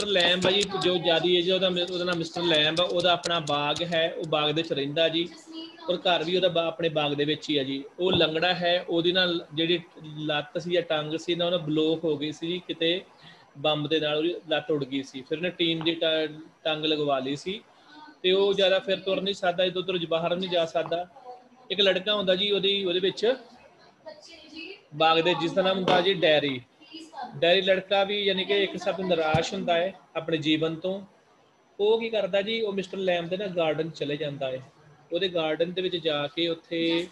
Mister lamb ਆ ਜੀ, ਜੋ ਜਿਆਦੀ ਏਜ ਉਹਦਾ ਨਾਮ ਮਿਸਟਰ ਲੈਂਬ ਆ। ਉਹਦਾ ਆਪਣਾ ਬਾਗ ਹੈ, ਉਹ ਬਾਗ ਦੇ ਵਿੱਚ ਰਹਿੰਦਾ ਜੀ, ਔਰ ਘਰ ਵੀ ਉਹਦਾ ਆਪਣੇ ਬਾਗ ਦੇ ਵਿੱਚ ਹੀ ਆ ਜੀ। ਉਹ ਲੰਗੜਾ ਹੈ, ਉਹਦੀ ਨਾਲ ਜਿਹੜੀ ਲੱਤ ਸੀ ਜਾਂ ਟੰਗ ਸੀ ਨਾ, ਉਹ ਬਲੋਕ ਹੋ ਗਈ ਸੀ ਕਿਤੇ ਬੰਬ ਦੇ ਨਾਲ, ਉਹਦੀ ਲੱਤ ਉੜ ਗਈ ਸੀ। ਫਿਰ ਉਹਨੇ ਟੀਨ ਦੀ ਟੰਗ ਲਗਵਾ ਲਈ ਸੀ, ਤੇ ਉਹ ਜ਼ਿਆਦਾ ਫਿਰ ਤੁਰ ਨਹੀਂ ਸਕਦਾ, ਇੱਧਰ ਉੱਧਰ ਬਾਹਰ ਨਹੀਂ ਜਾ ਸਕਦਾ। ਇੱਕ ਲੜਕਾ ਹੁੰਦਾ ਜੀ ਉਹਦੇ ਵਿੱਚ ਬਾਗ ਦੇ, ਜਿਸ ਦਾ ਨਾਮ ਹੁੰਦਾ ਜੀ ਡੈਰੀ। ਡੈਰੀ ਲੜਕਾ ਵੀ ਯਾਨੀ ਕਿ ਇੱਕ ਹਿਸਾਬ ਤੋਂ ਨਿਰਾਸ਼ ਹੁੰਦਾ ਹੈ ਆਪਣੇ ਜੀਵਨ ਤੋਂ। ਉਹ ਕੀ ਕਰਦਾ ਜੀ, ਉਹ ਮਿਸਟਰ ਲੈਂਬ ਦੇ ਨਾ ਗਾਰਡਨ ਚਲੇ ਜਾਂਦਾ ਹੈ। ਉਹਦੇ ਗਾਰਡਨ ਦੇ ਵਿੱਚ ਜਾ ਕੇ ਉੱਥੇ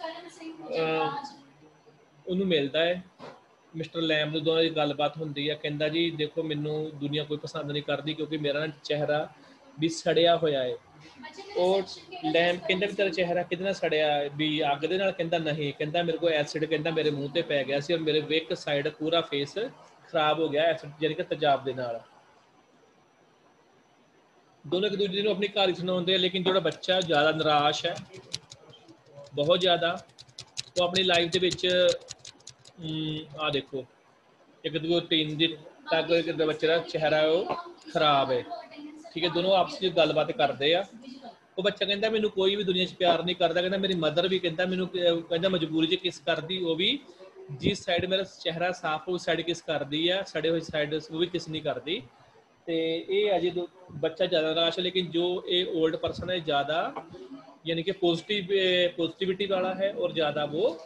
ਉਹਨੂੰ ਮਿਲਦਾ ਹੈ, ਮਿਸਟਰ ਲੈਂਬ ਨੂੰ। ਦੋਨਾਂ ਦੀ ਗੱਲਬਾਤ ਹੁੰਦੀ ਹੈ। ਕਹਿੰਦਾ ਜੀ ਦੇਖੋ, ਮੈਨੂੰ ਦੁਨੀਆ ਕੋਈ ਪਸੰਦ ਨਹੀਂ ਕਰਦੀ, ਕਿਉਂਕਿ ਮੇਰਾ ਚਿਹਰਾ ਵੀ ਸੜਿਆ ਹੋਇਆ ਹੈ। ਉਹ ਲੈਂਬ ਕਹਿੰਦਾ ਵੀ ਤੇਰਾ ਚਿਹਰਾ ਕਿਹਦੇ ਨਾਲ ਸੜਿਆ, ਵੀ ਅੱਗ ਦੇ ਨਾਲ? ਕਹਿੰਦਾ ਨਹੀਂ, ਕਹਿੰਦਾ ਮੇਰੇ ਕੋਲ ਐਸਿਡ ਕਹਿੰਦਾ ਮੇਰੇ ਮੂੰਹ ਤੇ ਪੈ ਗਿਆ ਸੀ, ਔਰ ਮੇਰੇ ਇੱਕ ਸਾਈਡ ਪੂਰਾ ਫੇਸ ਖਰਾਬ ਹੋ ਗਿਆ ਐਸਿਡ ਯਾਨੀ ਕਿ ਤੇਜ਼ਾਬ ਦੇ ਨਾਲ। ਦੋਨੋਂ ਇੱਕ ਦੂਜੇ ਨੂੰ ਆਪਣੀ ਕਹਾਣੀ ਸੁਣਾਉਂਦੇ ਆ, ਲੇਕਿਨ ਜਿਹੜਾ ਬੱਚਾ ਜ਼ਿਆਦਾ ਨਿਰਾਸ਼ ਹੈ, ਬਹੁਤ ਜ਼ਿਆਦਾ। ਉਹ ਆਪਣੀ ਲਾਈਫ ਦੇ ਵਿੱਚ ਆ ਦੇਖੋ, ਇੱਕ ਦੂਜੇ ਟੀਨ ਦੀ ਤੱਕ ਬੱਚੇ ਦਾ ਚਿਹਰਾ ਉਹ ਖਰਾਬ ਹੈ, ਠੀਕ ਹੈ। ਦੋਨੋਂ ਆਪਸ ਵਿੱਚ ਗੱਲਬਾਤ ਕਰਦੇ ਆ। ਉਹ ਬੱਚਾ ਕਹਿੰਦਾ ਮੈਨੂੰ ਕੋਈ ਵੀ ਦੁਨੀਆ 'ਚ ਪਿਆਰ ਨਹੀਂ ਕਰਦਾ, ਕਹਿੰਦਾ ਮੇਰੀ ਮਦਰ ਵੀ ਕਹਿੰਦਾ ਮੈਨੂੰ, ਕਹਿੰਦਾ ਮਜਬੂਰੀ 'ਚ ਕਿਸ ਕਰਦੀ, ਉਹ ਵੀ ਜਿਸ ਸਾਈਡ ਮੇਰਾ ਚਿਹਰਾ ਸਾਫ਼ ਉਹ ਸਾਈਡ ਕਿਸ ਕਰਦੀ ਆ, ਸੜੇ ਹੋਏ ਸਾਈਡ ਉਹ ਵੀ ਕਿਸ ਨਹੀਂ ਕਰਦੀ। ਤੇ ਇਹ ਅਜੇ ਬੱਚਾ ਜ਼ਿਆਦਾ ਨਿਰਾਸ਼ ਹੈ, ਲੇਕਿਨ ਜੋ ਇਹ ओल्ड पर्सन है ज़्यादा यानी कि ਪੋਜ਼ਿਟਿਵਿਟੀ ਵਾਲਾ ਹੈ, ਔਰ ਜ਼ਿਆਦਾ ਉਹ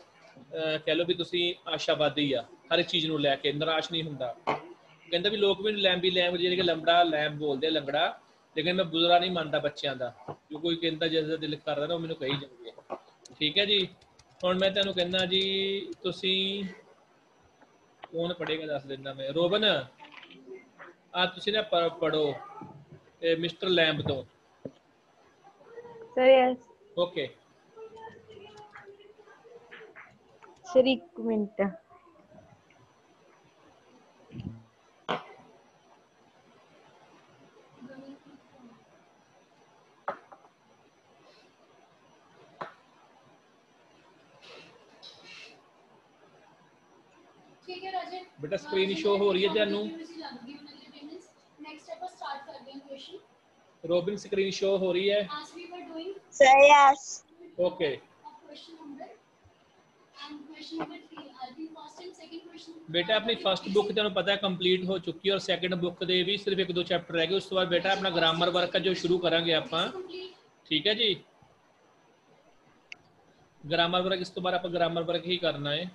ਕਹਿ ਲਓ ਵੀ ਤੁਸੀਂ ਆਸ਼ਾਵਾਦੀ ਆ, ਹਰ ਇੱਕ ਚੀਜ਼ ਨੂੰ ਲੈ ਕੇ ਨਿਰਾਸ਼ ਨਹੀਂ ਹੁੰਦਾ। ਕਹਿੰਦਾ ਵੀ ਲੋਕ ਵੀ ਲੈਂਬ ਜਿਹੜੀ ਕਿ ਲੰਬੜਾ ਲੈਂਬ ਬੋਲਦੇ ਲੰਗੜਾ, ਲੇਕਿਨ ਮੈਂ ਬੁਰਾ ਨਹੀਂ ਮੰਨਦਾ ਬੱਚਿਆਂ ਦਾ। ਜੋ ਕੋਈ ਕਹਿੰਦਾ ਜਿਸ ਦਾ ਦਿਲ ਕਰਦਾ ਨਾ, ਉਹ ਮੈਨੂੰ ਕਹੀ ਜਾਂਦੇ ਆ। ਠੀਕ ਹੈ ਜੀ। ਹੁਣ ਮੈਂ ਤੁਹਾਨੂੰ ਕਹਿੰਦਾ ਜੀ, ਤੁਸੀਂ ਕੌਣ ਪੜ੍ਹੇਗਾ ਦੱਸ ਦਿੰਦਾ ਮੈਂ। ਰੋਬਨ ਆ ਤੁਸੀਂ ਨਾ ਪੜ੍ਹੋ ਮਿਸਟਰ ਲੈਂਬ ਤੋਂ। सर यस ओके सर, एक मिनट। ठीक है राजे, बेटा स्क्रीन शो हो रही है जानू? नेक्स्ट ਆਪਾਂ ਸਟਾਰਟ ਕਰਦੇ ਹਾਂ ਕੁਐਸਚਨ। रोबिन स्क्रीन शो हो रही है? as we were doing sir yes okay question number and question number 3 I'll be first and second question। बेटा अपनी फर्स्ट बुक ਤੁਹਾਨੂੰ ਪਤਾ ਹੈ ਕੰਪਲੀਟ ਹੋ ਚੁੱਕੀ ਹੈ, ਔਰ ਸੈਕੰਡ ਬੁੱਕ ਦੇ ਵੀ ਸਿਰਫ ਇੱਕ ਦੋ ਚੈਪਟਰ ਰਹਿ ਗਏ। ਉਸ ਤੋਂ ਬਾਅਦ ਬੇਟਾ ਆਪਣਾ ਗ੍ਰਾਮਰ ਵਰਕ ਹੈ ਜੋ ਸ਼ੁਰੂ ਕਰਾਂਗੇ ਆਪਾਂ, ਠੀਕ ਹੈ ਜੀ। ਗ੍ਰਾਮਰ ਵਰਕ ਇਸ ਤੋਂ ਬਾਅਦ ਆਪਾਂ ਗ੍ਰਾਮਰ ਵਰਕ ਹੀ ਕਰਨਾ ਹੈ।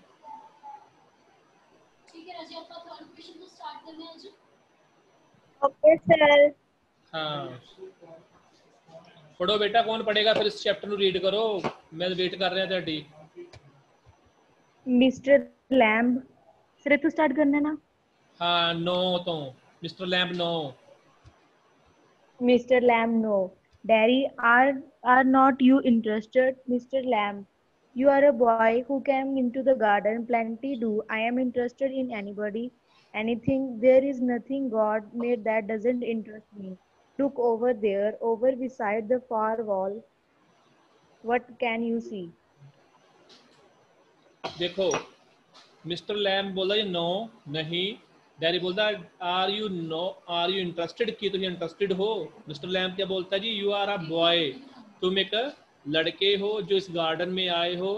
ठीक है राजे, ਆਪਾਂ थर्ड क्वेश्चन ਤੋਂ ਸਟਾਰਟ करने हैं जी। Okay sir. हाँ पढ़ो बेटा, कौन पढ़ेगा? फिर इस चैप्टर ਨੂੰ रीड करो, मैं वेट कर रहा ਤੁਹਾਡੀ। मिस्टर लैम्ब सर तू स्टार्ट करना है ना? हाँ 9 तो mister lamb 9। Mr. Lamb, no. Daddy, are not you interested? Mr. Lamb, you are a boy who came into the garden. Plenty do. I am interested in anybody, anything. There is nothing God made that doesn't interest me. Look over there, over beside the far wall. What can you see? देखो mister lamb बोलदा जी no नहीं, daddy बोलता are you interested कि तुम interested हो? Mister lamb क्या बोलता है जी, यू आर अ बॉय, तुम एक लड़के हो जो इस गार्डन में आए हो।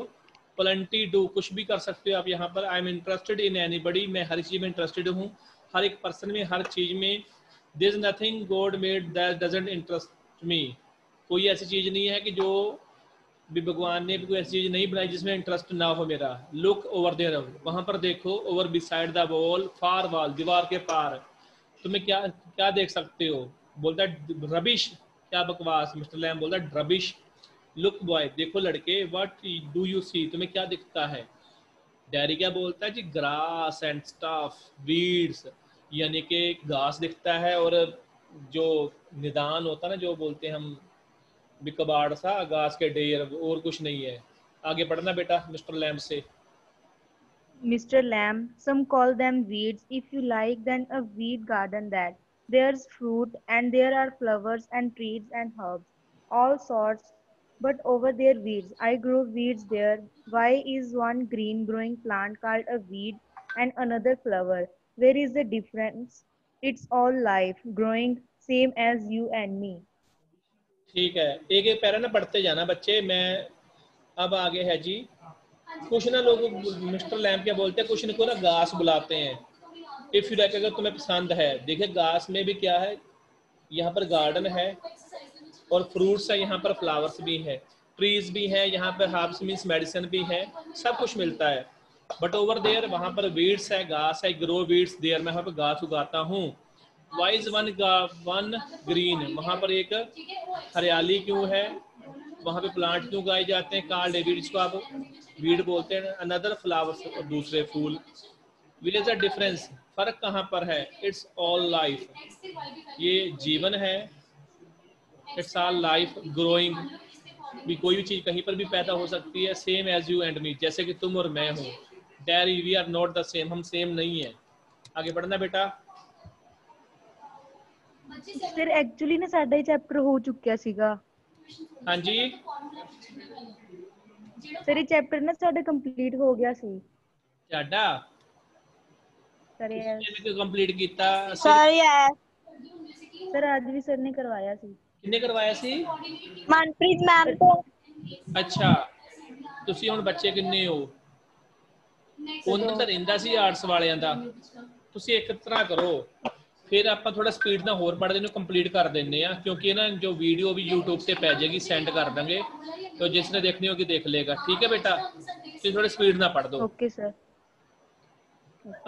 प्लेंटी डू, कुछ भी कर सकते हो आप यहाँ पर। I am interested in anybody, मैं हर चीज़ में इंटरेस्टेड हूँ, हर एक पर्सन में, हर चीज़ में। There is nothing God made that doesn't interest me, कोई ऐसी चीज़ नहीं है कि जो भी भगवान ने भी कोई ऐसी चीज़ नहीं बनाई जिसमें इंटरेस्ट ना हो मेरा। लुक ओवर देयर, वहाँ पर देखो, over beside the wall, far wall, दीवार के पार तुम्हें क्या क्या देख सकते हो? बोलता है रबिश, क्या बकवास। मिस्टर लैम बोलता है रबिश। लुक बॉय, देखो लड़के, व्हाट डू यू सी, तुम्हें क्या दिखता है? डैरी क्या बोलता है जी, ग्रास एंड स्टफ, वीड्स, यानी कि घास दिखता है, और जो निदान होता है ना, जो बोलते हैं हम भी कबाड़ सा, घास के ढेर, और कुछ नहीं है। आगे पढ़ना बेटा मिस्टर लैम्ब से। Mr. Lamb, some call them weeds. If you like, then a weed garden that. There's fruit and there are flowers and trees and herbs, all sorts. But over there weeds. I grow weeds there. Why is one green growing plant called a weed and another flower? Where is the difference? It's all life, growing, same as you and me. ठीक है, एक एक para ना पढ़ते जाना बच्चे। मैं अब आगे है जी, कुछ ना लोग मिस्टर लैम्प क्या बोलते हैं, कुछ इनको ना घास बुलाते हैं। इफ यू लाइक, अगर तुम्हें पसंद है। देखिए घास में भी क्या है, यहाँ पर गार्डन है और फ्रूट्स है, यहाँ पर फ्लावर्स भी है, ट्रीज भी है, यहाँ पर हर्ब्स मीन्स मेडिसिन भी है, सब कुछ मिलता है। बट ओवर देयर वहाँ पर वीड्स है, घास है, ग्रो वीड्स देयर, मैं वहाँ पर घास उगाता हूँ। वाई इज वन ग्रीन, वहाँ पर एक हरियाली क्यों है, वहाँ पे प्लांट क्यों उगाए जाते हैं, कार्ड वीड्स को आप वीड बोलते हैं, अनदर फ्लावर्स और दूसरे फूल। विल इज द डिफरेंस, फर्क कहाँ पर है, इट्स ऑल लाइफ, ये जीवन है, इट्स ऑल लाइफ ग्रोइंग, भी कोई भी चीज कहीं पर भी पैदा हो सकती है, same as you and me, जैसे कि तुम और मैं हूँ। Derry we are not the same, हम सेम नहीं है। आगे बढ़ना बेटा। सर एक्चुअली ना साडा ही चैप्टर हो चुक्या सीगा। हाँ जी सर ये चैप्टर ना साडा कंप्लीट हो गया सी। जाडा सर कंप्लीट किया सर यस सर आज भी सर ने करवाया सी। किन्ने करवाया सी? मनप्रीत मैम तो अच्छा, ਤੁਸੀਂ ਹੁਣ ਬੱਚੇ ਕਿੰਨੇ ਹੋ? ਉਹਨਾਂ ਦਾ ਰਹਿੰਦਾ ਸੀ ਆਰਟਸ ਵਾਲਿਆਂ ਦਾ। ਤੁਸੀਂ ਇੱਕ ਤਰ੍ਹਾਂ ਕਰੋ, ਫਿਰ ਆਪਾਂ ਥੋੜਾ ਸਪੀਡ ਨਾਲ ਹੋਰ ਪੜ੍ਹਦੇ ਨੂੰ ਕੰਪਲੀਟ ਕਰ ਦਿੰਨੇ ਆ, क्योंकि ना जो वीडियो भी YouTube ਤੇ ਪੈ ਜਾਏਗੀ, सेंड कर देंगे, तो जिसने देखनी होगी देख लेगा। ठीक है बेटा, ਤੁਸੀਂ थोड़ा स्पीड ਨਾਲ पढ़ दो। Okay sir.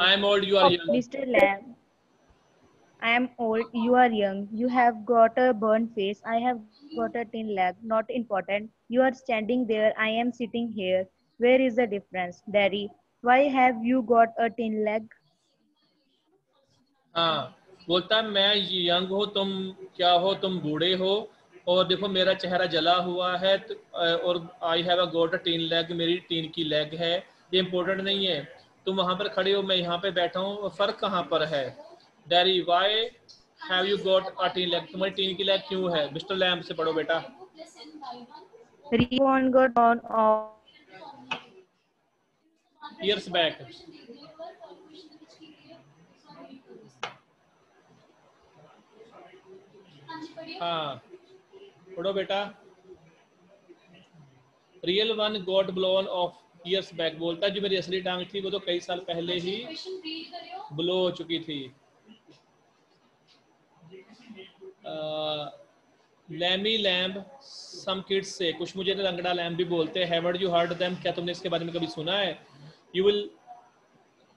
I am old, you are young. Mr. Lamb, I am old, you are young. You have got a burnt face. I have got a thin leg. Not important. You are standing there. I am sitting here. Where is the difference, Daddy? Why have you got a thin leg? हाँ, बोलता मैं young हो, तुम क्या हो, तुम बूढ़े हो, और देखो मेरा चेहरा जला हुआ है, और आई have a got a tin leg, मेरी टीन की लेग है। ये इम्पोर्टेंट नहीं है, तुम वहाँ पर खड़े हो, मैं यहाँ पे बैठा हूँ, फ़र्क कहाँ पर है? Daddy why have you got a tin leg, तुम्हारी टीन की लेग क्यों है? मिस्टर लैम्प से पढ़ो बेटा। Ribbon got on off. Years back. हाँ पढ़ो बेटा। Real one got blown of years back, बोलता जो मेरी असली टांग थी वो तो कई साल पहले ही ब्लो हो चुकी थी। लैमी लैम्ब, सम किड्स से, कुछ मुझे लंगड़ा लैम्ब भी बोलते हैं। हैवंट यू हर्ड देम, क्या तुमने इसके बारे में कभी सुना है? यू विल,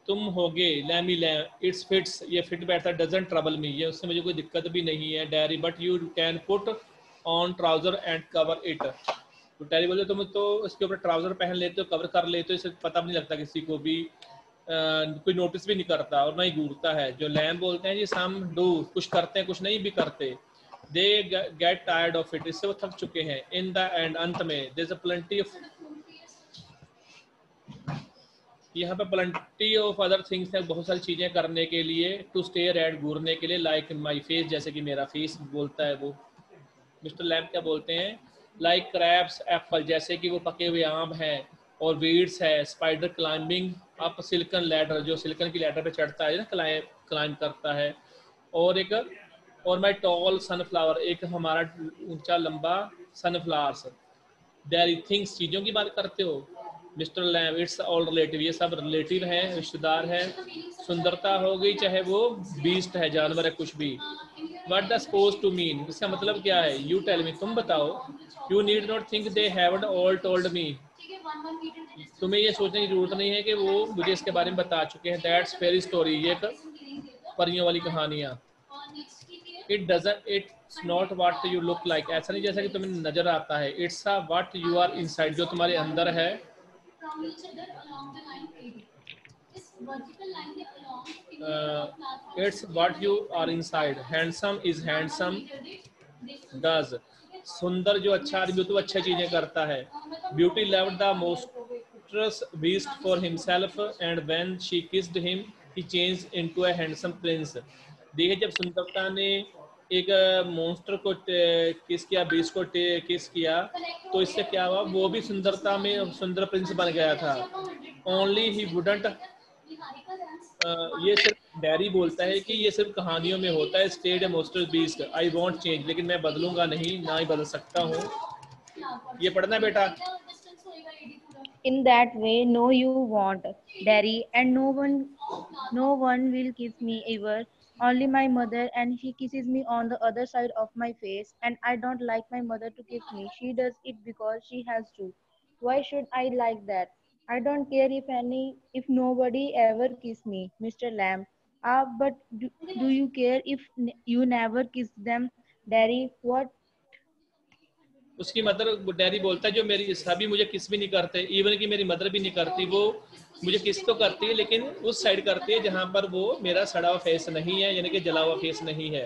तुम होगे, लैमी लैम्ब, इट्स फिट्स, ये फिट बैठता, डजंट ट्रबल मी, ये उससे मुझे कोई दिक्कत भी नहीं है। Dairy but you can put on trouser and cover it, तो डैडी बोले तुम तो इसके ऊपर ट्राउजर पहन लेते हो, कवर कर लेते हो, इससे पता भी नहीं लगता किसी को भी, कोई नोटिस भी नहीं करता और ना ही घूरता है। जो लैम्ब बोलते हैं जी, सम डू, कुछ करते हैं कुछ नहीं भी करते। They get tired of it, इससे वो थक चुके हैं। इन द एंड, अंत में, there is a plenty of, यहाँ पे प्लेंटी ऑफ अदर थिंग्स है, बहुत सारी चीजें करने के लिए। टू स्टेयर एट, घूरने के लिए। लाइक माई फेस, जैसे कि मेरा फेस बोलता है वो। मिस्टर लैम्ब क्या बोलते हैं? लाइक क्रैब्स एप्पल, जैसे कि वो पके हुए आम हैं। और वीड्स है, spider climbing up silicon ladder, जो सिलिकन की लैडर पे चढ़ता है ना, क्लाइंब करता है। और एक, और माई टॉल सनफ्लावर, एक हमारा ऊंचा लंबा सनफ्लावर्स। डेयरी थिंग्स, चीज़ों की बात करते हो। Mister lamb, it's all relative, ये सब रिलेटिव हैं, रिश्तेदार हैं। सुंदरता हो गई चाहे वो बीस्ट है, जानवर है, कुछ भी। What the suppose to mean, इसका मतलब क्या है? यू टेल मी, तुम बताओ। You need not think they haven't all told me, तुम्हें ये सोचने की जरूरत नहीं है कि वो मुझे इसके बारे में बता चुके हैं। दैट्स फेरी स्टोरी, ये परियों वाली कहानियाँ। It doesn't, it's not what you look like, ऐसा नहीं जैसा कि तुम्हें नजर आता है। It's a what you are inside, जो तुम्हारे अंदर है। It's what you are inside. Handsome is handsome does, सुंदर जो अच्छा आदमी तो अच्छा चीजें करता है। Beauty loved the monstrous beast for himself and when she kissed him he changed into a handsome prince. देखिए जब सुंदरता ने एक मॉन्स्टर को किस किया, बीस्ट को किस किया, तो इससे क्या हुआ? वो भी सुंदरता में सुंदर प्रिंस बन गया था। ओनली ही वुडंट, ये सिर्फ डैरी बोलता है कि ये सिर्फ कहानियों में होता है, stayed monster beast, I want change, लेकिन मैं बदलूंगा नहीं, ना ही बदल सकता हूँ। ये पढ़ना बेटा। In that way, no, you won't, Daddy, and no one will kiss me ever. Only my mother, and she kisses me on the other side of my face, and I don't like my mother to kiss me. She does it because she has to. Why should I like that? I don't care if nobody ever kiss me, Mr. Lamb. But do you care if you never kiss them, Daddy? What? उसकी mother, daddy बोलता है जो मेरी सभी मुझे किस भी नहीं करते, इवन कि मेरी मदर भी नहीं करती, वो मुझे किस तो करती है लेकिन उस साइड करती है जहाँ पर वो मेरा सड़ा हुआ फेस नहीं है, यानी कि जला हुआ फेस नहीं है,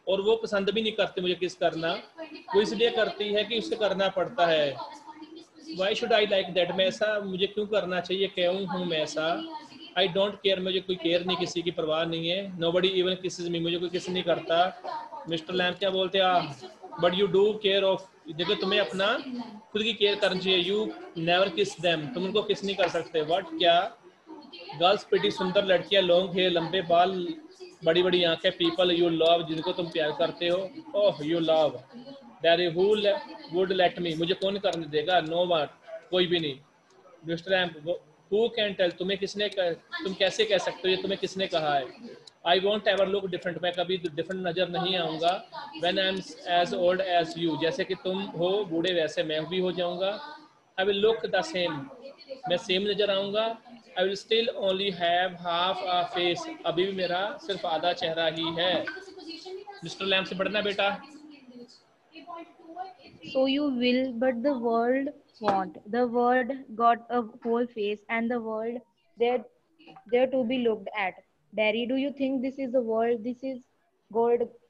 और वो पसंद भी नहीं करती मुझे किस करना, वो इसलिए करती है कि उसे करना पड़ता है। Why should I like that, मैं ऐसा मुझे क्यों करना चाहिए, क्यों हूँ मैं ऐसा। आई डोंट केयर, मुझे कोई केयर नहीं, किसी की परवाह नहीं है। नो बडी इवन किसेस मी, मुझे कोई किस नहीं करता। मिस्टर लैम्प क्या बोलते हैं, but you do care of, देखो तुम्हें अपना खुद की केयर करनी चाहिए। यू नेवर किस देम, तुम उनको किस नहीं कर सकते। व्हाट, क्या। गर्ल्स प्रिटी, सुंदर लड़कियां, लॉन्ग हेयर, लंबे बाल, बड़ी बड़ी आंखें, पीपल यू लव, जिनको तुम प्यार करते हो। Oh you love, that who would let me, मुझे कौन करने देगा। नो वन, कोई भी नहीं। Mister M, who can tell, तुम्हें किसने तुम कैसे कह सकते हो, ये तुम्हें किसने कहा है। I won't ever look different, मैं कभी डिफरेंट नजर नहीं आऊंगा। When I am as old as you, जैसे कि तुम हो बूढ़े वैसे मैं भी हो जाऊंगा। I will look the same, मैं सेम नजर आऊंगा। I will still only have half a face, अभी भी मेरा सिर्फ आधा चेहरा ही है। मिस्टर लैम्प से पढ़ना बेटा। So you will, but the world won't. The world got a whole face, and the world there to be looked at. Daddy, do you think this is the world? This is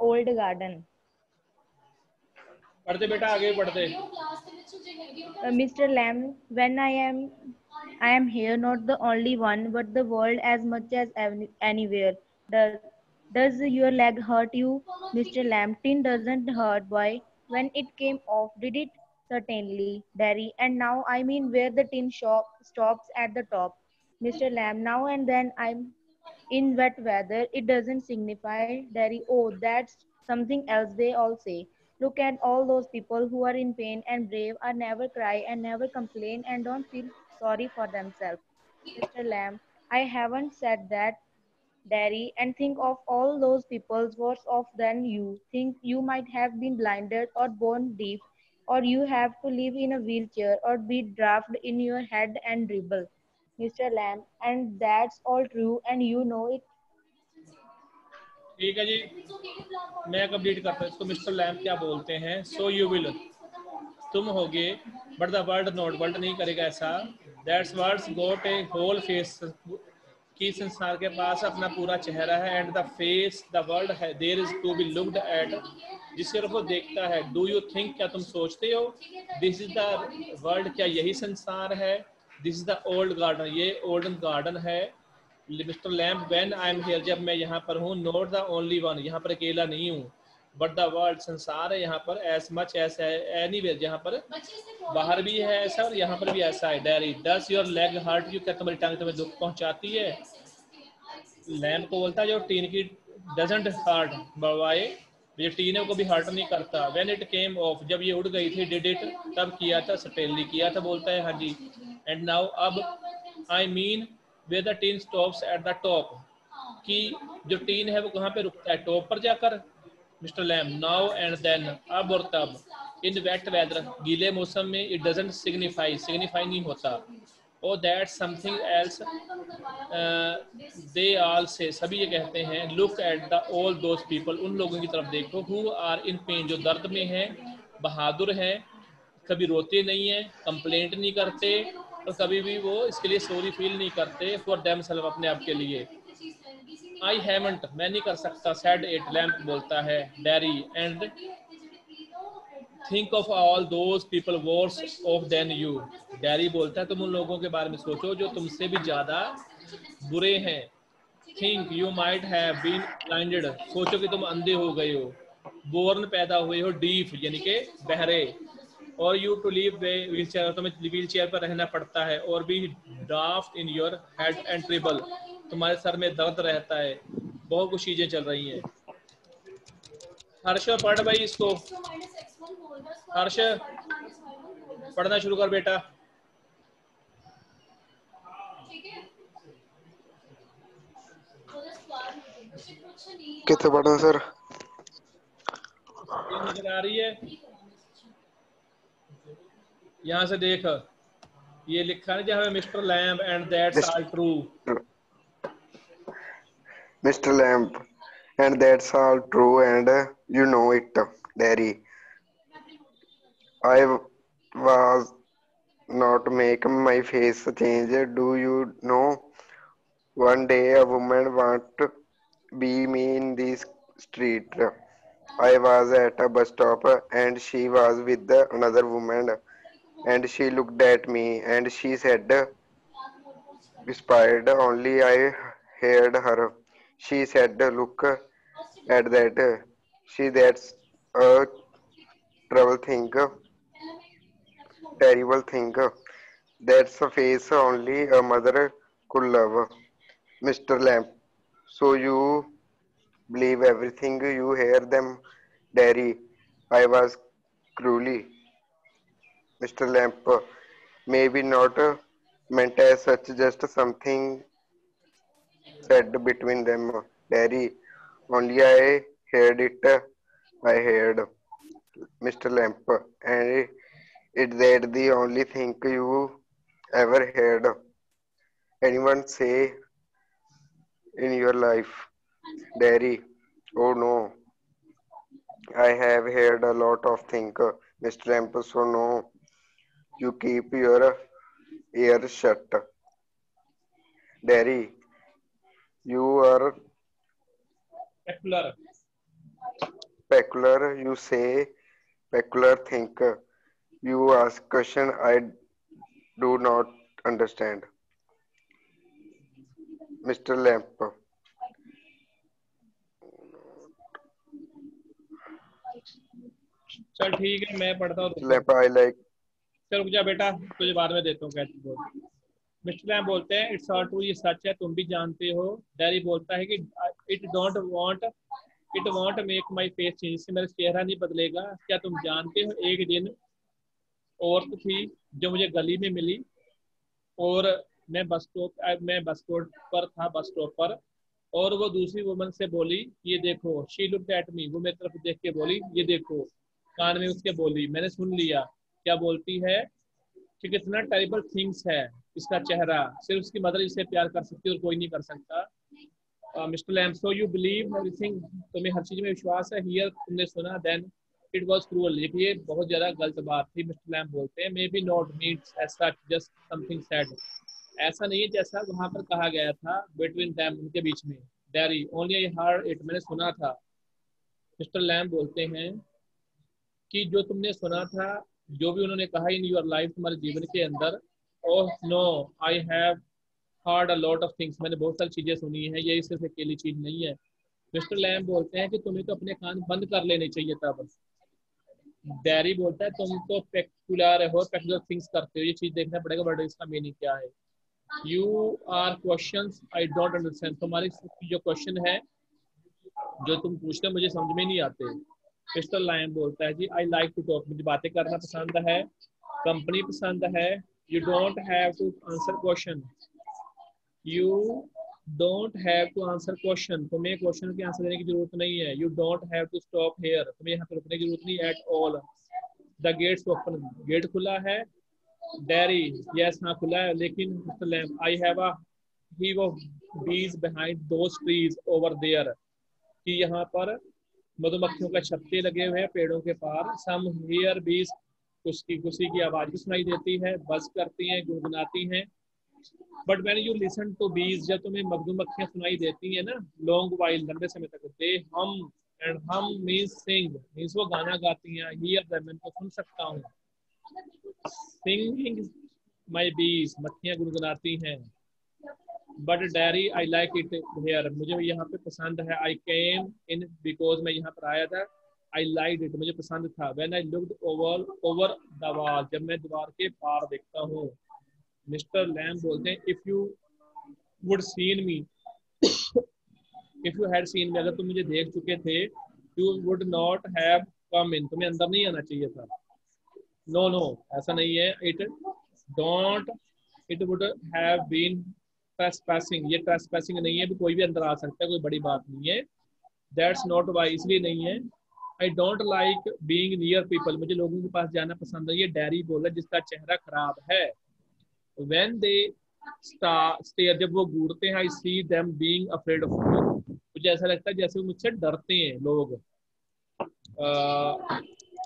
old garden. पढ़ते बेटा, आगे पढ़ते। Mr. Lamb, when I am here, not the only one, but the world as much as anywhere. Does does your leg hurt you, Mr. Lamb? Tin doesn't hurt, boy. When it came off, did it? Certainly, Daddy. And now I mean where the tin shop stops at the top, Mr. Lamb. Now and then I'm in wet weather. It doesn't signify, Daddy. Oh, that's something else they all say. Look at all those people who are in pain and brave, are never cry and never complain and don't feel sorry for themselves. Mr. Lamb, I haven't said that, Daddy, and think of all those people worse off than you. Think you might have been blinded or born deaf, or you have to live in a wheelchair or be drafted in your head and dribble. Mr. Lamb, and that's all true, and you know it. ठीक है जी, मैं complete करता हूँ इसको। Mister lamp क्या बोलते हैं, so you will, तुम होगे, but the world not, world नहीं करेगा ऐसा। That's world's got a whole face, कि संसार के पास अपना पूरा चेहरा है। And the face the world है, there is to be looked at, जिससे वो देखता है। डू यू थिंक, क्या तुम सोचते हो, दिस इज द वर्ल्ड, क्या यही संसार है। This is the old garden, ये ओल्डन गार्डन है। Mister lamp, when I am here, जब मैं यहाँ पर हूँ, नॉट द ओनली वन, यहाँ पर अकेला नहीं हूँ, बट द वर्ल्ड, संसार है यहाँ पर, एज मच एज एनीवेयर, जहाँ पर बाहर भी है ऐसा और यहाँ पर भी ऐसा है। Daddy, does your leg hurt you, क्या तुम्हारी टांग तुम्हें दुख पहुँचाती है। लैम्प को बोलता है जो टीन की, डजंट हर्ट, बवाए, ये टीन है को भी हर्ट नहीं करता। व्हेन इट केम ऑफ, जब ये उड़ गई थी, डिड इट, तब किया था, सटेनली किया था, बोलता है हाँ जी। एंड नाउ, अब, I mean where the tin stops at the top, कि जो टीन है वो कहाँ पे रुकता है, टॉप पर जाकर। Mister Lamb, now and then, अब और तब। इन वेट वेदर, गीले मौसम में। इट डजंट सिग्निफाई, सिग्निफाई नहीं होता। Oh that something else, they all say, सभी ये कहते हैं। Look at the all those people, उन लोगों की तरफ देखो, हु आर इन पेन, जो दर्द में हैं, बहादुर हैं, कभी रोते नहीं हैं, कंप्लेंट नहीं करते, और कभी भी वो इसके लिए सॉरी फील नहीं करते फॉर देम सेल्फ, अपने आप के लिए। आई हैवंट, मैं नहीं कर सकता, सैड इट, लैम्प बोलता है। Derry, and think of all those people worse off than you, Derry बोलता है तुम उन लोगों के बारे में सोचो जो तुमसे भी ज्यादा बुरे हैं। Think you might have been blinded, सोचो कि तुम अंधे हो गए हो। बोर्न, पैदा हुए हो। डीफ, यानी कि बहरे। और you to live wheelchair, तुम्हें व्हील चेयर पर रहना पड़ता है। और भी draft in your head and trouble, तुम्हारे सर में दर्द रहता है, बहुत कुछ चीजें चल रही हैं। हर्ष पढ़ भाई इसको, हर्ष पढ़ना शुरू कर बेटा। कितने पढ़ा सर? ये नजर आ रही है, यहाँ से देख, ये लिखा है जहाँ mister lamb and that's all true. Mr. Lamb, and that's all true, and you know it, Daddy. I was not make my face change. Do you know? One day a woman want to be me in this street. I was at a bus stop and she was with another woman and she looked at me and she said, whispered, only I heard her. She said, look at that. That's a trouble thing, terrible thing. That's a face only a mother could love. Mr. Lamp, so you believe everything you hear them, Daddy. I was cruelly. Mr. Lamp, maybe not meant as such, just something said between them, Daddy. Only I heard it. I heard Mr. Lamp, and it's that the only thing you ever heard anyone say in your life, Daddy. Oh no, I have heard a lot of things, Mr. Lamp. So no, you keep your ears shut, Daddy. You are Peculiar. peculiar. You say peculiar think. You ask question I do not understand. Mr. Lamp, चल ठीक है, मैं पढ़ता हूँ। Lamp, I like. चल रुक जा बेटा, तुझे बाद में देता हूँ कैसे बोल। मिस्टर लैम्ब बोलते हैं इट्स ऑल ट्रू, ये सच है, तुम भी जानते हो। डैरी बोलता है कि it won't make my face change, इससे मेरा चेहरा नहीं बदलेगा। क्या तुम जानते हो, एक दिन औरत थी जो मुझे गली में मिली और मैं बस स्टॉप पर था, बस स्टॉप पर, और वो दूसरी वुमन से बोली ये देखो। शी लुक्ड एट मी, वो मेरी तरफ देख के बोली ये देखो। कान में उसके बोली, मैंने सुन लिया। क्या बोलती है कि कितना टेरिबल थिंग्स है इसका चेहरा, सिर्फ उसकी मदर इसे प्यार कर सकती है और कोई नहीं कर सकता। Mister lamb, so you believe everything, तुम्हें हर चीज में विश्वास है। हियर, तुमने सुना। देन इट वाज क्रूअल, ये बहुत ज्यादा गलत बात थी। मिस्टर लैम्ब बोलते हैं maybe not means as such, just something sad, ऐसा नहीं है जैसा वहां पर कहा गया था, बिटवीन देम, उनके बीच में। Dairy, only I heard it, मैंने सुना था। मिस्टर लैम्ब बोलते हैं कि जो तुमने सुना था, जो भी उन्होंने कहा इन योर लाइफ, तुम्हारे जीवन के अंदर, oh no I have heard a lot of things, मैंने बहुत सारी चीजें सुनी है, ये सिर्फ अकेली चीज नहीं है। मिस्टर लैम्ब बोलते हैं कि तुम्हें तो अपने कान बंद कर लेने चाहिए तब। डैरी बोलता है तुम तो पेक्युलर हो, पेक्युलर थिंग्स करते हो, ये चीज देखना पड़ेगा बट इसका मीनिंग क्या है। You are questions I don't understand, तुम्हारी जो क्वेश्चन है, जो तुम पूछते हो, मुझे समझ में नहीं आते। मिस्टर लैम्ब बोलता है जी आई लाइक टू टॉक, मुझे बातें करना पसंद है, कंपनी पसंद है। You don't have to answer question, you don't have to answer question, तुम्हें क्वेश्चन के आंसर देने की जरूरत नहीं है। You don't have to stop here, तुम्हें यहाँ पे रुकने की जरूरत नहीं at all. The gates open, gate खुला है। डैरी, यस हाँ खुला है, लेकिन Mister Lamb I have a heave of bees behind those trees over there, कि यहाँ पर मधुमक्खियों का छत्ते लगे हुए हैं पेड़ों के पार। सम हियर बीज, कुछ की आवाज भी सुनाई देती है, बज करती हैं, गुनगुनाती हैं। But when you listen to bees, जब तुम्हें मधुमक्खियां सुनाई देती है ना, लॉन्ग वाइल, लंबे समय तक, दे हम, एंड हम मीन्स सिंग, मीन्स वो गाना गाती हैं। हियर दैम, मैं उनको सुन सकता हूँ। सिंगिंग माई बीज, मक्खियां गुनगुनाती हैं। But dairy I like it here, मुझे यहाँ पे पसंद है। आई केम इन बिकॉज, मैं यहाँ पर आया था। आई लाइक इट, मुझे पसंद था। When I looked over the wall, जब मैं दीवार के पार देखता हूँ। मिस्टर लैम्ब बोलते हैं if you would seen me, if you had seen me, अगर तुम मुझे देख चुके थे, you would not have come in, तुम्हें अंदर नहीं आना चाहिए था। नो नो, ऐसा नहीं है। It don't, it would have been trespassing, ये ट्रेसपैसिंग नहीं है, भी कोई भी अंदर आ सकता है, कोई बड़ी बात नहीं है। दैट्स नॉट वाई, इसलिए नहीं है। I don't like being near people, मुझे लोगों के पास जाना पसंद है। ये डैरी बोला जिसका चेहरा खराब है। व्हेन दे स्टेयर, जब वो घूरते हैं, I see them being afraid of me, मुझे ऐसा लगता है जैसे वो मुझसे डरते हैं लोग।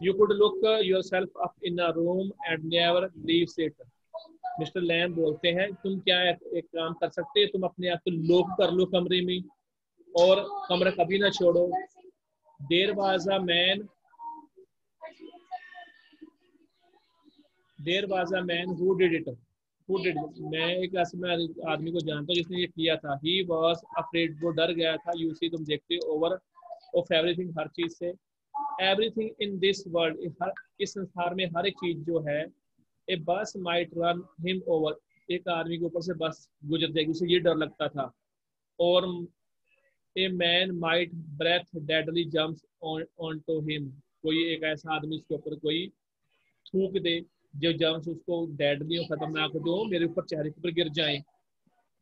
You could lock yourself up in a room and never leaves it, Mister Lamb बोलते हैं तुम क्या एक काम कर सकते हो, तुम अपने आप को लॉक कर लो कमरे में और कमरा कभी ना छोड़ो। There was a man, there was a man who did it, who did, मैं एक ऐसे आदमी को जानता हूँ जिसने ये किया था। ही वाज अफ्रेड, वो डर गया था। यू सी, तुम देखते हो, ओवर ऑफ एवरीथिंग, हर चीज से। एवरीथिंग इन दिस वर्ल्ड, इस संसार में हर एक चीज जो है, ए बस माइट रन हिम ओवर, एक आदमी के ऊपर से बस गुजर जाएगी, उसे ये डर लगता था। और a man might breath deadly jumps on to him, कोई एक ऐसा आदमी उसके ऊपर कोई थूक दे जो जम्प्स उसको डेडली और खतरनाक जो मेरे ऊपर चेहरे के ऊपर गिर जाए।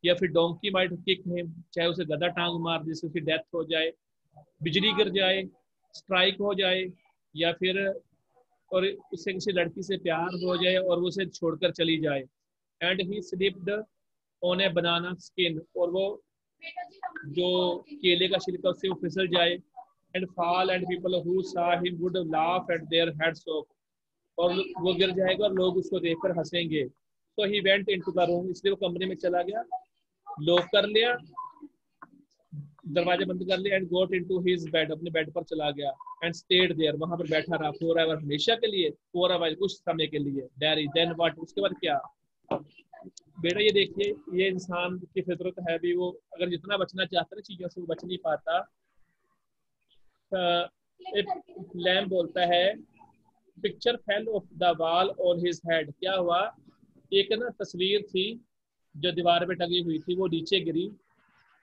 या फिर डोंकी माइट किक हिम, चाहे उसे गदा टांग मार जिससे उसकी डेथ हो जाए, बिजली गिर जाए, स्ट्राइक हो जाए, या फिर और उससे किसी लड़की से प्यार हो जाए और वो उसे छोड़कर चली जाए। And he slipped on A banana skin, और वो जो केले का छिलका उससे वो फिसल जाए। And fall and people who saw him would laugh at their heads off, और वो गिर जाएगा और लोग उसको देखकर हंसेंगे। So he went into the room, इसलिए वो कमरे में चला गया, लॉक कर लिया, दरवाजा बंद कर लिया। And got into his bed, अपने बेड पर चला गया। एंड स्टेड देयर, वहां पर बैठा रहा, फॉर एवर, हमेशा के लिए, फॉर एवर, कुछ समय के लिए। डैरी, देन व्हाट, उसके बाद क्या? बेटा ये देखिए, ये इंसान की फितरत है भी, वो अगर जितना बचना चाहता है चीजों से वो बच नहीं पाता। लैम बोलता है picture fell off the wall on his head, क्या हुआ, एक ना तस्वीर थी जो दीवार पे टंगी हुई थी, वो नीचे गिरी,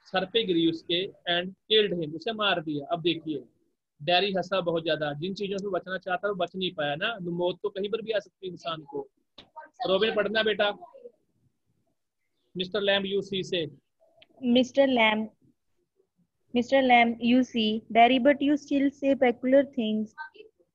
सर पे गिरी उसके, एंड किल्ड हिम, उसे मार दिया। अब देखिए, डैरी हंसा बहुत ज्यादा, जिन चीजों से बचना चाहता है वो बच नहीं पाया ना, मौत तो कहीं पर भी आ सकती है इंसान को। रोबिन पढ़ना बेटा, मिस्टर लैम्ब यूसी से। Mr. Lamb, Mr. Lamb, you see, Daddy, but you still say peculiar things.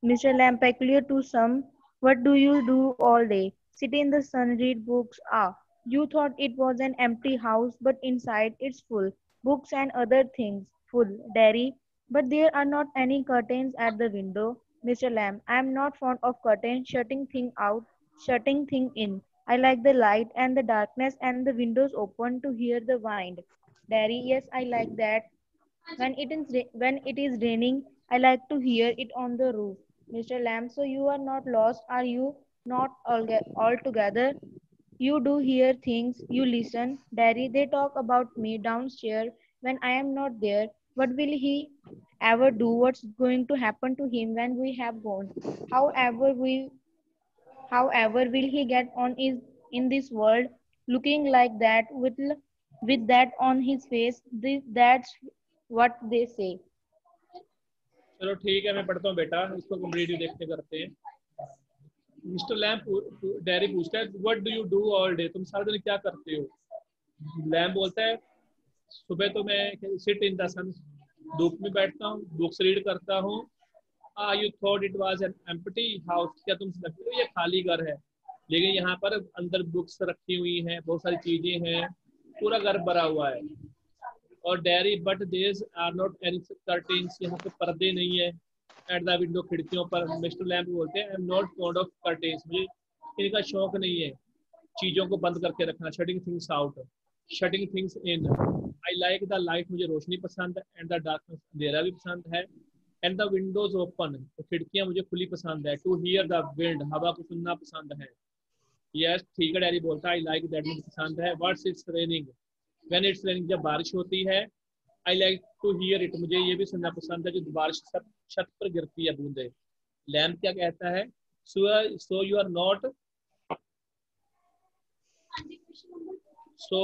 Mr. Lamb, peculiar to some. What do you do all day? Sit in the sun, read books. Ah, you thought it was an empty house, but inside it's full. Books and other things. Full, Daddy. But there are not any curtains at the window. Mr. Lamb, I am not fond of curtains, shutting thing out, shutting thing in. I like the light and the darkness and the windows open to hear the wind. Daddy, yes, I like that. When it is raining, I like to hear it on the roof. Mr. Lamb, so you are not lost, are you? Not altogether. You do hear things, you listen. Daddy, they talk about me downstairs when I am not there. What will he ever do? What's going to happen to him when we have gone? However, we However, will he get on in this world looking like that with that on his face? That's what they say. चलो ठीक है, मैं पढ़ता हूँ बेटा, इसको complete देखते करते हैं। मिस्टर लैम्ब, डैरी पूछता है what do you do all day, तुम सारा दिन क्या करते हो? लैम्ब बोलता है सुबह तो मैं सिट इन द सन, धूप में बैठता हूँ, बुक्स रीड करता हूँ। You thought it was an empty house, क्या तुम समझते हो ये खाली घर है, लेकिन यहाँ पर अंदर बुक्स रखी हुई हैं, बहुत सारी चीजें हैं, पूरा घर भरा हुआ है। और Derry, but there are not any curtains, यहाँ पे पर्दे नहीं है। एट द विंडो, खिड़कियों पर। मिस्टर लैम्ब बोलते हैं आई am not fond of curtains, मुझे इनका शौक नहीं है चीजों को बंद करके रखना, shutting things out, shutting things in. I like the light, मुझे रोशनी पसंद है, एंड द डार्कनेस, अंधेरा भी पसंद है। एंड द विंडोज ओपन, तो खिड़कियां मुझे खुली पसंद है। टू हियर द विंड, हवा को सुनना पसंद है। यस ठीक है, डैडी बोलता है आई लाइक दैट, मुझे पसंद है। What's it's raining, when it's raining, जब बारिश होती है। I like to hear it, मुझे ये भी सुनना पसंद है जो बारिश छत पर गिरती है बूंदे। लैम्ब क्या कहता है, so you are not, so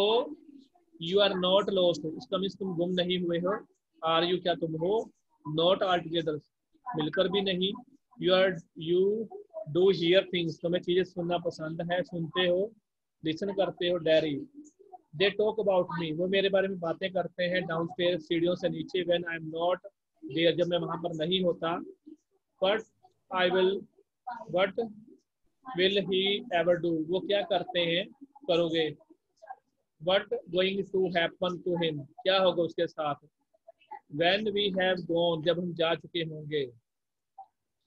you are not lost, इसका मीन्स तुम गुम नहीं हुए हो। आर यू क्या तुम हो, नॉट ऑल टुगेदर मिलकर भी नहीं। यू डू हियर थिंग्स, तुम्हें चीजें सुनना पसंद है, सुनते हो, लिसन करते हो। Diary they talk about me, वो मेरे बारे में बातें करते हैं। डाउनस्टेयर सीढ़ियों से नीचे, when I am not there, जब मैं वहां पर नहीं होता। But I will, what will he ever do, वो क्या करते हैं, करोगे। What going to happen to him, क्या होगा उसके साथ। व्हेन वी हैव गॉन, जब हम जा चुके होंगे।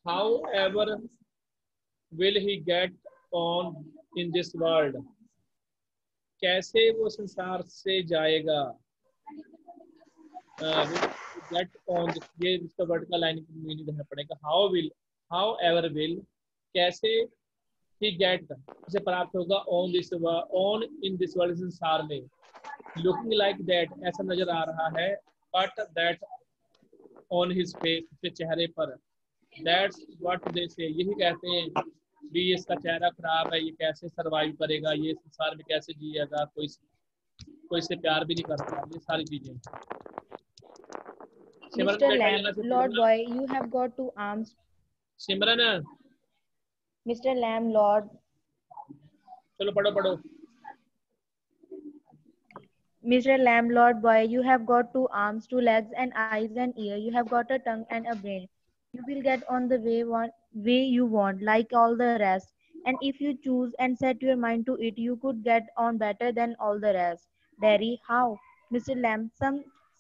How ever will he get on in this world, कैसे वो संसार से जाएगा। गेट ऑन, ये इसका वर्ड का लाइन मीनिंग देना पड़ेगा। हाउ एवर विल, कैसे ही गेट, इसे प्राप्त होगा। ऑन इन दिस वर्ल्ड, संसार में। लुकिंग लाइक दैट, ऐसा नजर आ रहा है। But that on his face, उसके चेहरे पर। दैट्स व्हाट दे से, यही कहते हैं भी इसका चेहरा खराब है, ये कैसे सरवाइव करेगा, ये संसार में कैसे जिएगा, कोई इससे प्यार भी नहीं करता, ये सारी चीजें। सिमरन Mr. बेटा Lamb, यहाँ से Lord पढ़ना। boy, you have got two arms. Simran, Mr. Lamb, Lord. चलो पढ़ो पढ़ो। Mr. Lamb, Lord boy, you have got two arms, two legs, and eyes and ear. You have got a tongue and a brain. You will get on the way you want, like all the rest. And if you choose and set your mind to it, you could get on better than all the rest. Derry, how? Mr. Lamb,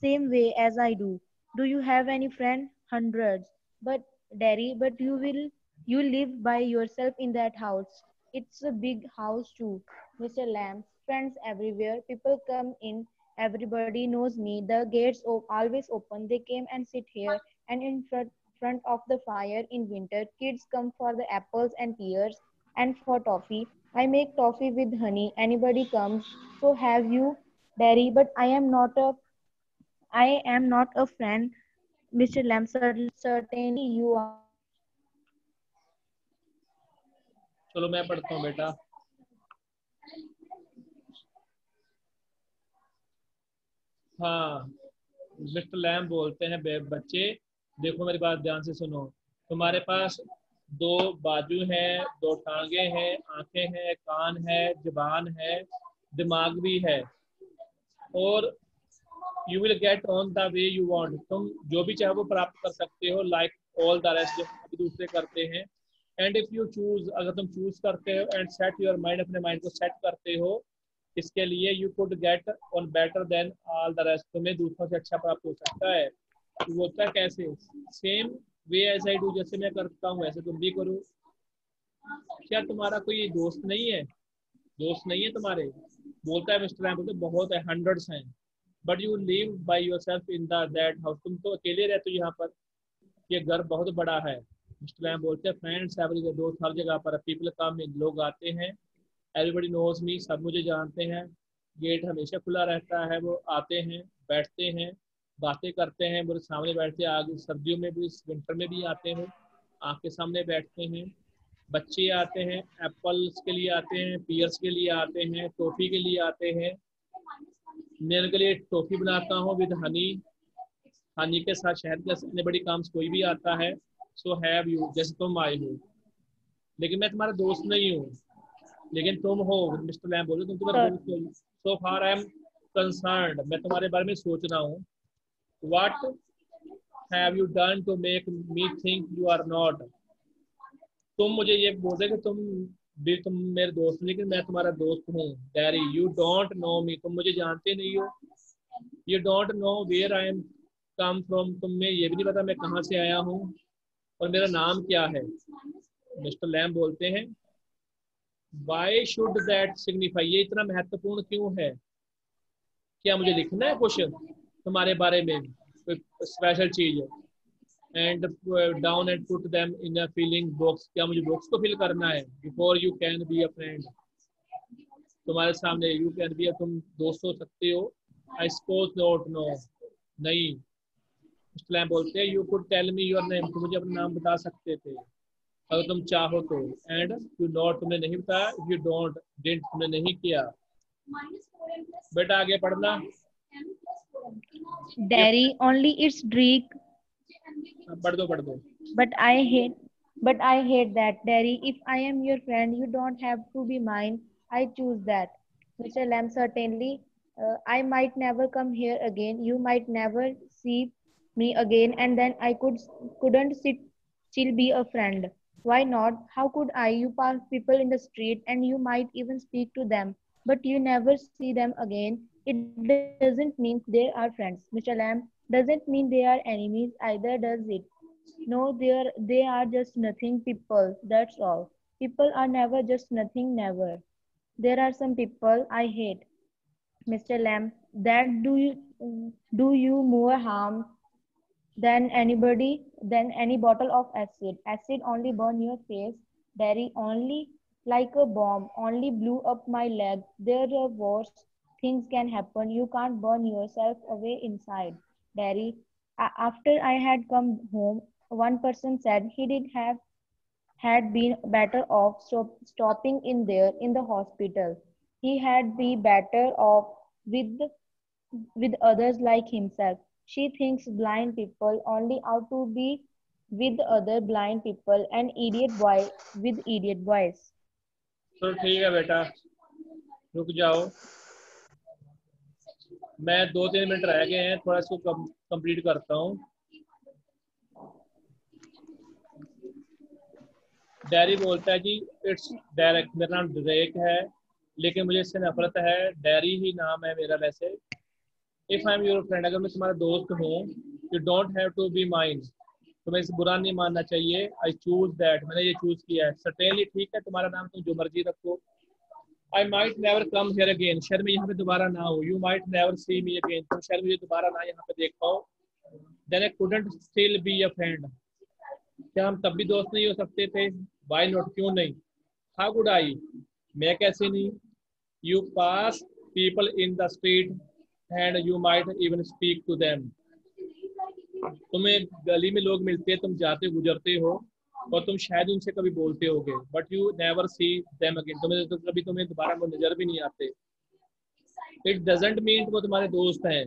same way as I do. Do you have any friend? Hundreds. But Derry, but you live by yourself in that house. It's a big house too. Mr. Lamb, friends everywhere. People come in. Everybody knows me. The gates always open. They came and sit here and in front of the fire in winter. Kids come for the apples and pears and for toffee. I make toffee with honey. Anybody comes. So have you, Derry? But I am not a friend. Mr. Lamb, certainly you are. चलो मैं पढ़ता हूँ बेटा। हाँ, mister Lamb बोलते हैं, बच्चे देखो मेरी बात ध्यान से सुनो। तुम्हारे पास दो बाजू हैं, दो टांगे हैं, आंखें हैं, कान है, जुबान है, दिमाग भी है। और you will get on the way you want, तुम जो भी चाहे वो प्राप्त कर सकते हो। लाइक ऑल द रेस्ट, जो सभी दूसरे करते हैं। एंड इफ यू चूज, अगर तुम चूज करते हो, एंड सेट योर माइंड, अपने माइंड को सेट करते हो इसके लिए, you could get on better than all the rest, तुम्हें दूसरों से अच्छा प्राप्त हो सकता है। तो वो होता है कैसे, same way as I do, जैसे मैं करता हूँ वैसे तुम भी करो। क्या तुम्हारा कोई दोस्त नहीं है, दोस्त नहीं है तुम्हारे? बोलता है मिस्टर लैम, बोलते बहुत है, हंड्रेड्स हैं। But you live by your self in that house, तुम तो अकेले रहते हो यहाँ पर, ये घर बहुत बड़ा है। मिस्टर लैम बोलते हैं फ्रेंड्स एवरीवेयर, दोस्त हर जगह पर। पीपल कम इन, लोग आते हैं। एवरीबडी नोज मी, सब मुझे जानते हैं। गेट हमेशा खुला रहता है, वो आते हैं, बैठते हैं, बातें करते हैं, मेरे सामने बैठते हैं। आगे सर्दियों में भी, विंटर में भी आते हैं, आपके सामने बैठते हैं। बच्चे आते हैं, एप्पल्स के लिए आते हैं, पियर्स के लिए आते हैं, टॉफी के लिए आते हैं। मैं उनके लिए टॉफी बनाता हूँ विद हनी, हनी के साथ शहद के साथ। बड़ी काम कोई भी आता है। सो हैव यू, जैसे तुम आए हो, लेकिन मैं तुम्हारा दोस्त नहीं हूँ, लेकिन तुम हो। मिस्टर लैम बोले तुम तुम्हारा दोस्त हो। सो फार आई एम कंसर्न्ड, मैं तुम्हारे बारे में सोच रहा हूँ। What have you done to make me think you are not, तुम मुझे ये बोल रहे कि तुम मेरे दोस्त, लेकिन मैं तुम्हारा दोस्त हूँ। Derry, you don't know me, तुम मुझे जानते नहीं हो। You don't know where I am come from, तुम्हें ये भी नहीं पता मैं कहाँ से आया हूँ और मेरा नाम क्या है। मिस्टर लैम बोलते हैं वाई शुड दैट सिग्निफाई, ये इतना महत्वपूर्ण क्यों है? क्या मुझे लिखना है कुछ तुम्हारे बारे में, कोई स्पेशल चीज? And down and put them in a filling box, क्या मुझे बॉक्स को फिल करना है? Before you can be a friend, तुम्हारे सामने यू कैन बी, तुम दोस्त हो सकते हो। आई सपोज नॉट, नो, नहीं। इसलिए बोलते हैं you could tell me your name, तुम मुझे अपना नाम बता सकते थे अगर तुम चाहो तो। एंड यू नॉट, तुमने नहीं बताया। यू डोंट, डिडंट, तुमने नहीं किया। -4m plus बेटा आगे पढ़ना। m plus 4m. Daddy, only it's Greek, पढ़ दो। but I hate that. Daddy, if I am your friend, you don't have to be mine. I choose that. Mr. Lamb, certainly, I might never come here again. You might never see me again, and then I couldn't still be a friend. Why not? How could I? You pass people in the street, and you might even speak to them, but you never see them again. It doesn't mean they are friends. Mr. Lamb, doesn't mean they are enemies either, does it? No, they are just nothing people. That's all. People are never just nothing, never. There are some people I hate, Mr. Lamb, that do you more harm than any bottle of acid. Acid only burn your face. Dairy only like a bomb, only blew up my leg. There are worse things can happen. You can't burn yourself away inside. Dairy. After I had come home, one person said he did have had been better off stopping in there in the hospital. He had been better off with others like himself. She thinks blind people only ought to be with other blind people and idiot boy with idiot boys. तो ठीक है बेटा, रुक जाओ, मैं 2-3 minute रह गए हैं, थोड़ा इसको कंप्लीट करता हूँ। डैरी बोलता है जी इट्स डायरेक्ट, मेरा नाम ड्रेक है लेकिन मुझे इससे नफरत है। डैरी ही नाम है मेरा वैसे। If I am your friend, अगर मैं तुम्हारा दोस्त हूँ, you don't have to be mind, तुम्हें इसे बुरा नहीं मानना चाहिए। आई चूज दैट, मैंने ये चूज किया है। सर्टेनली, ठीक है, तुम्हारा नाम तुम जो मर्जी रखो। I might never come here again, शायद मैं यहाँ पे दोबारा ना हूँ। You might never see me again, तुम शायद मुझे दोबारा ना यहाँ पे देख पाओ। Then I couldn't still be a friend, क्या हम तब भी दोस्त नहीं हो सकते थे? वाई नॉट, क्यों नहीं? हाउ कुड आई, मैं कैसे नहीं? You pass people in the street and you might even speak to them, तुम्हें गली में लोग मिलते हैं, तुम जाते गुजरते हो और तुम शायद उनसे कभी बोलते होगे, but you never see them again, तुम्हें दोबारा वो नजर भी नहीं आते। इट डजंट मीन वो तुम्हारे दोस्त हैं।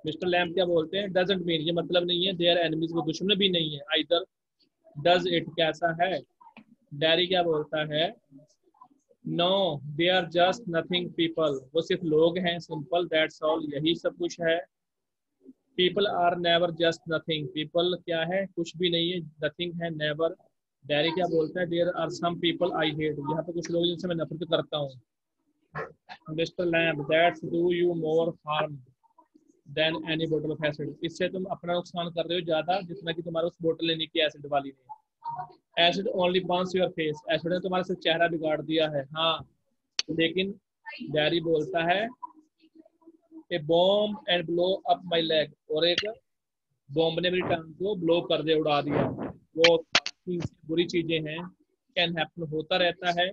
मिस्टर लैम्प क्या बोलते हैं? डजंट मीन, ये मतलब नहीं है। दे आर एनिमीज, वो दुश्मन भी नहीं है। आइदर डज इट, कैसा है? डैरी क्या बोलता है? No, they are just nothing people, वो सिर्फ लोग हैं, सिंपल, दैट्स ऑल, यही सब कुछ है। People are never just nothing, people क्या है? कुछ भी नहीं है, नथिंग है, नेवर। डैरी क्या बोलता है? There are some people I hate, यहाँ पे कुछ लोग जिनसे मैं नफरत करता हूँ। Mister Lamp, that's do you more harm than any बोतल ऑफ एसिड, इससे तुम अपना नुकसान कर रहे हो ज्यादा जितना कि तुम्हारा उस बोतल लेने की एसिड वाली ने। Acid only Burns your face, acid ने तुम्हारा सिर्फ चेहरा बिगाड़ दिया है। हाँ, लेकिन डैरी बोलता है a bomb and blow up my leg, और एक बॉम्ब ने मेरी टांग को ब्लो कर दिया, उड़ा दिया। वो बुरी चीजें हैं, कैन हैपन, होता रहता है।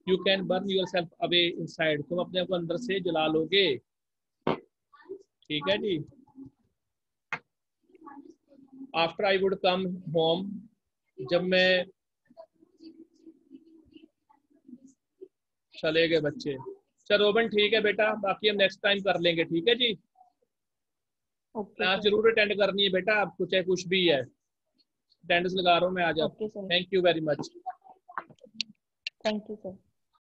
You can burn your self away inside, तुम अपने आप को अंदर से जला लोगे। ठीक है जी। After I would come home, जब मैं, चले गए बच्चे। चलो रोबन, ठीक है बेटा, बाकी हम नेक्स्ट टाइम कर लेंगे, ठीक है जी। क्लास जरूर अटेंड करनी है बेटा, आपको चाहे कुछ भी है। अटेंडेंस लगा रहा हूँ मैं, आ जाओ। Thank you very much. Thank you sir.